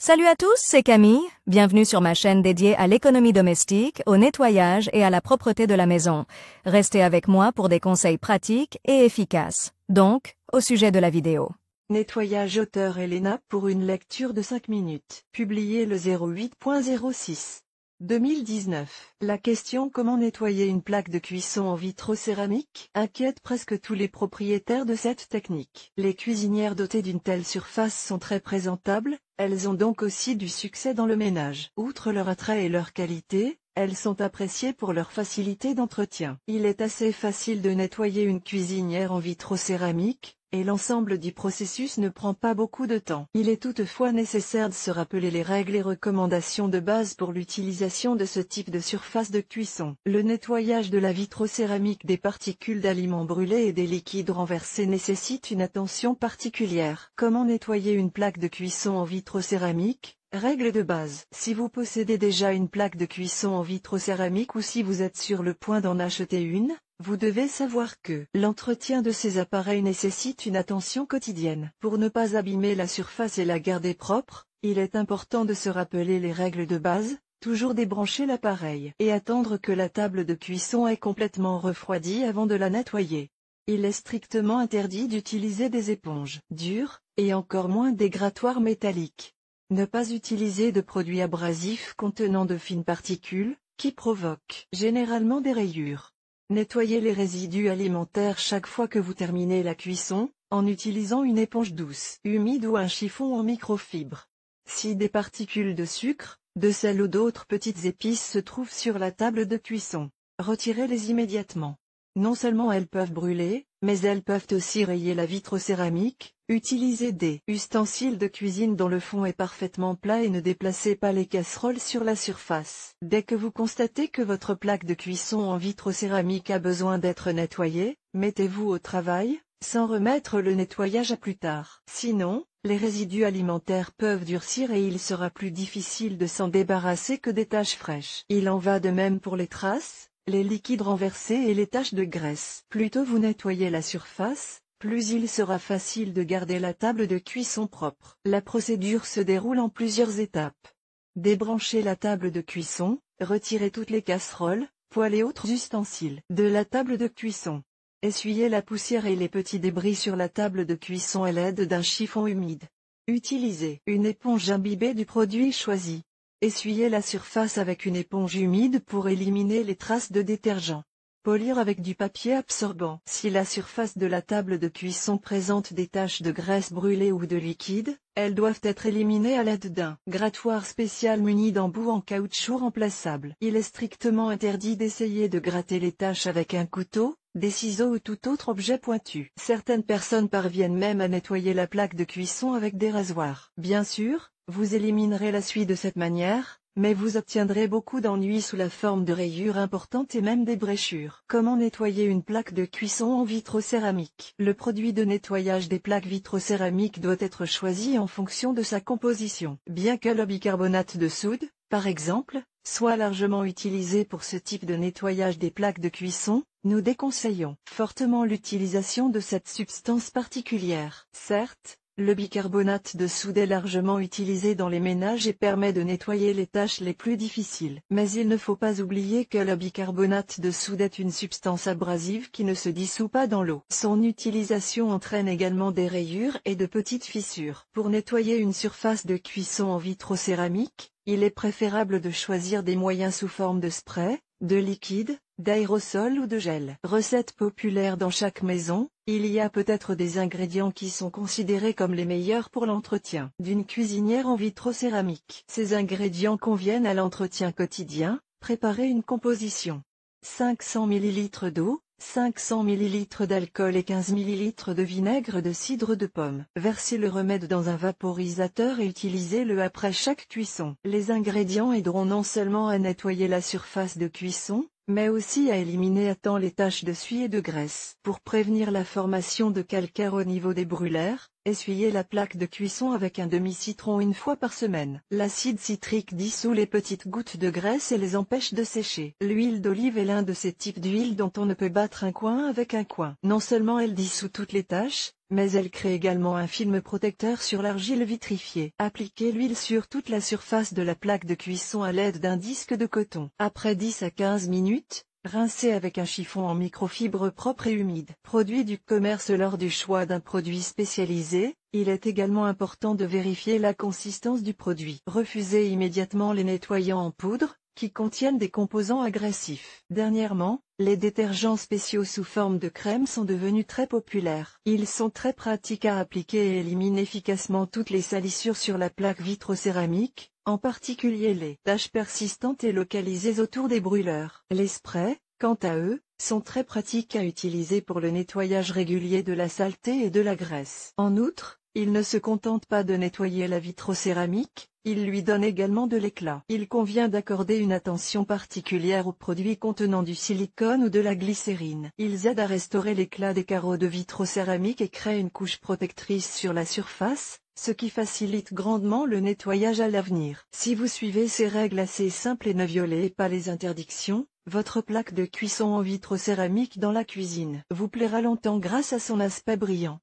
Salut à tous, c'est Camille, bienvenue sur ma chaîne dédiée à l'économie domestique, au nettoyage et à la propreté de la maison. Restez avec moi pour des conseils pratiques et efficaces. Donc, au sujet de la vidéo. Nettoyage auteur Elena pour une lecture de 5 minutes. Publié le 08.06. 2019. La question comment nettoyer une plaque de cuisson en vitrocéramique inquiète presque tous les propriétaires de cette technique. Les cuisinières dotées d'une telle surface sont très présentables, elles ont donc aussi du succès dans le ménage. Outre leur attrait et leur qualité, elles sont appréciées pour leur facilité d'entretien. Il est assez facile de nettoyer une cuisinière en vitrocéramique, et l'ensemble du processus ne prend pas beaucoup de temps. Il est toutefois nécessaire de se rappeler les règles et recommandations de base pour l'utilisation de ce type de surface de cuisson. Le nettoyage de la vitrocéramique des particules d'aliments brûlés et des liquides renversés nécessite une attention particulière. Comment nettoyer une plaque de cuisson en vitrocéramique ? Règle de base. Si vous possédez déjà une plaque de cuisson en vitrocéramique ou si vous êtes sur le point d'en acheter une, vous devez savoir que l'entretien de ces appareils nécessite une attention quotidienne. Pour ne pas abîmer la surface et la garder propre, il est important de se rappeler les règles de base, toujours débrancher l'appareil et attendre que la table de cuisson ait complètement refroidi avant de la nettoyer. Il est strictement interdit d'utiliser des éponges dures, et encore moins des grattoirs métalliques. Ne pas utiliser de produits abrasifs contenant de fines particules, qui provoquent généralement des rayures. Nettoyez les résidus alimentaires chaque fois que vous terminez la cuisson, en utilisant une éponge douce, humide ou un chiffon en microfibre. Si des particules de sucre, de sel ou d'autres petites épices se trouvent sur la table de cuisson, retirez-les immédiatement. Non seulement elles peuvent brûler, mais elles peuvent aussi rayer la vitrocéramique. Utilisez des ustensiles de cuisine dont le fond est parfaitement plat et ne déplacez pas les casseroles sur la surface. Dès que vous constatez que votre plaque de cuisson en vitrocéramique a besoin d'être nettoyée, mettez-vous au travail, sans remettre le nettoyage à plus tard. Sinon, les résidus alimentaires peuvent durcir et il sera plus difficile de s'en débarrasser que des taches fraîches. Il en va de même pour les traces, les liquides renversés et les taches de graisse. Plus tôt vous nettoyez la surface, plus il sera facile de garder la table de cuisson propre. La procédure se déroule en plusieurs étapes. Débranchez la table de cuisson, retirez toutes les casseroles, poêles et autres ustensiles de la table de cuisson. Essuyez la poussière et les petits débris sur la table de cuisson à l'aide d'un chiffon humide. Utilisez une éponge imbibée du produit choisi. Essuyez la surface avec une éponge humide pour éliminer les traces de détergent. Polir avec du papier absorbant. Si la surface de la table de cuisson présente des taches de graisse brûlée ou de liquide, elles doivent être éliminées à l'aide d'un grattoir spécial muni d'embouts en caoutchouc remplaçable. Il est strictement interdit d'essayer de gratter les taches avec un couteau, des ciseaux ou tout autre objet pointu. Certaines personnes parviennent même à nettoyer la plaque de cuisson avec des rasoirs. Bien sûr, vous éliminerez la suie de cette manière, mais vous obtiendrez beaucoup d'ennuis sous la forme de rayures importantes et même des bréchures. Comment nettoyer une plaque de cuisson en vitrocéramique ? Le produit de nettoyage des plaques vitrocéramiques doit être choisi en fonction de sa composition. Bien que le bicarbonate de soude, par exemple, soit largement utilisé pour ce type de nettoyage des plaques de cuisson, nous déconseillons fortement l'utilisation de cette substance particulière. Certes, le bicarbonate de soude est largement utilisé dans les ménages et permet de nettoyer les tâches les plus difficiles. Mais il ne faut pas oublier que le bicarbonate de soude est une substance abrasive qui ne se dissout pas dans l'eau. Son utilisation entraîne également des rayures et de petites fissures. Pour nettoyer une surface de cuisson en vitrocéramique, il est préférable de choisir des moyens sous forme de spray, de liquide, d'aérosol ou de gel. Recette populaire dans chaque maison, il y a peut-être des ingrédients qui sont considérés comme les meilleurs pour l'entretien d'une cuisinière en vitrocéramique. Ces ingrédients conviennent à l'entretien quotidien. Préparez une composition. 500 ml d'eau, 500 ml d'alcool et 15 ml de vinaigre de cidre de pomme. Versez le remède dans un vaporisateur et utilisez-le après chaque cuisson. Les ingrédients aideront non seulement à nettoyer la surface de cuisson, mais aussi à éliminer à temps les taches de suie et de graisse. Pour prévenir la formation de calcaire au niveau des brûlères, Essuyez la plaque de cuisson avec un demi-citron une fois par semaine. L'acide citrique dissout les petites gouttes de graisse et les empêche de sécher. L'huile d'olive est l'un de ces types d'huile dont on ne peut battre un coin avec un coin. Non seulement elle dissout toutes les taches, mais elle crée également un film protecteur sur l'argile vitrifiée. Appliquez l'huile sur toute la surface de la plaque de cuisson à l'aide d'un disque de coton. Après 10 à 15 minutes, rincez avec un chiffon en microfibre propre et humide. Produit du commerce. Lors du choix d'un produit spécialisé, il est également important de vérifier la consistance du produit. Refusez immédiatement les nettoyants en poudre, qui contiennent des composants agressifs. Dernièrement, les détergents spéciaux sous forme de crème sont devenus très populaires. Ils sont très pratiques à appliquer et éliminent efficacement toutes les salissures sur la plaque vitrocéramique, en particulier les taches persistantes et localisées autour des brûleurs. Les sprays, quant à eux, sont très pratiques à utiliser pour le nettoyage régulier de la saleté et de la graisse. En outre, ils ne se contentent pas de nettoyer la vitrocéramique, ils lui donnent également de l'éclat. Il convient d'accorder une attention particulière aux produits contenant du silicone ou de la glycérine. Ils aident à restaurer l'éclat des carreaux de vitrocéramique et créent une couche protectrice sur la surface, ce qui facilite grandement le nettoyage à l'avenir. Si vous suivez ces règles assez simples et ne violez pas les interdictions, votre plaque de cuisson en vitrocéramique dans la cuisine vous plaira longtemps grâce à son aspect brillant.